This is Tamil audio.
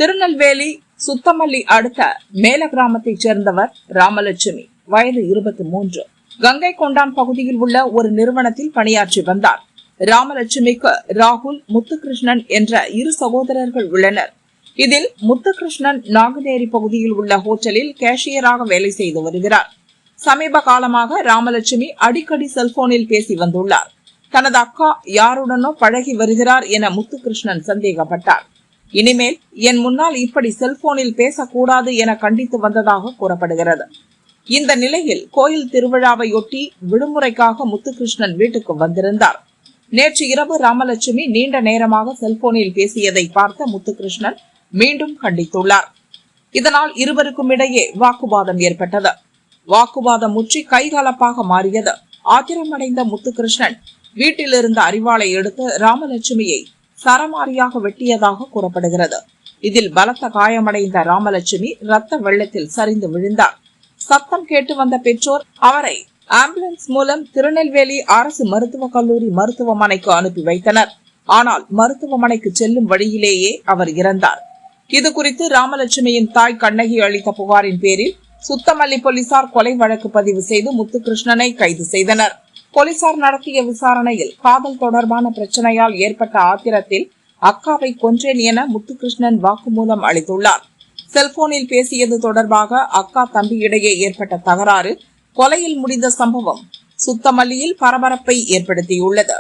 திருநெல்வேலி சுத்தமல்லி அடுத்த மேல கிராமத்தைச் சேர்ந்தவர் ராமலட்சுமி, வயது 23. கங்கை கொண்டான் பகுதியில் உள்ள ஒரு நிறுவனத்தில் பணியாற்றி வந்தார். ராமலட்சுமிக்கு ராகுல், முத்துகிருஷ்ணன் என்ற 2 சகோதரர்கள் உள்ளனர். இதில் முத்துகிருஷ்ணன் நாங்குநேரி பகுதியில் உள்ள ஹோட்டலில் கேஷியராக வேலை செய்து வருகிறார். சமீப காலமாக ராமலட்சுமி அடிக்கடி செல்போனில் பேசி வந்துள்ளார். தனது அக்கா யாருடனோ பழகி வருகிறார் என முத்துகிருஷ்ணன் சந்தேகப்பட்டார். இனிமேல் என் முன்னால் இப்படி செல்போனில் பேசக்கூடாது என கண்டித்து வந்ததாக கூறப்படுகிறது. இந்த நிலையில் கோயில் திருவிழாவையொட்டி விடுமுறைக்காக முத்துகிருஷ்ணன் வீட்டுக்கு வந்திருந்தார். நேற்று இரவு ராமலட்சுமி நீண்ட நேரமாக செல்போனில் பேசியதை பார்த்த முத்துகிருஷ்ணன் மீண்டும் கண்டித்துள்ளார். இதனால் இருவருக்கும் இடையே வாக்குவாதம் ஏற்பட்டது. வாக்குவாதம் முற்றி கைகலப்பாக மாறியது. ஆத்திரமடைந்த முத்துகிருஷ்ணன் வீட்டில் இருந்த அரிவாளை எடுத்து ராமலட்சுமியை சரமாரியாக வெட்டியதாக கூறப்படுகிறது. இதில் பலத்த காயமடைந்த ராமலட்சுமி ரத்த வெள்ளத்தில் சரிந்து விழுந்தார். சத்தம் கேட்டு வந்த பெற்றோர் அவரை ஆம்புலன்ஸ் மூலம் திருநெல்வேலி அரசு மருத்துவக் கல்லூரி மருத்துவமனைக்கு அனுப்பி வைத்தனர். ஆனால் மருத்துவமனைக்கு செல்லும் வழியிலேயே அவர் இறந்தார். இதுகுறித்து ராமலட்சுமியின் தாய் கண்ணகி அளித்த புகாரின் பேரில் சுத்தமல்லி போலீசார் கொலை வழக்கு பதிவு செய்து முத்துகிருஷ்ணனை கைது செய்தனர். போலீசார் நடத்திய விசாரணையில் காதல் தொடர்பான பிரச்சனையால் ஏற்பட்ட ஆத்திரத்தில் அக்காவை கொன்றேன் என முத்துகிருஷ்ணன் வாக்குமூலம் அளித்துள்ளார். செல்போனில் பேசியது தொடர்பாக அக்கா தம்பி இடையே ஏற்பட்ட தகராறு கொலையில் முடிந்த சம்பவம் சுத்தமல்லியில் பரபரப்பை ஏற்படுத்தியுள்ளது.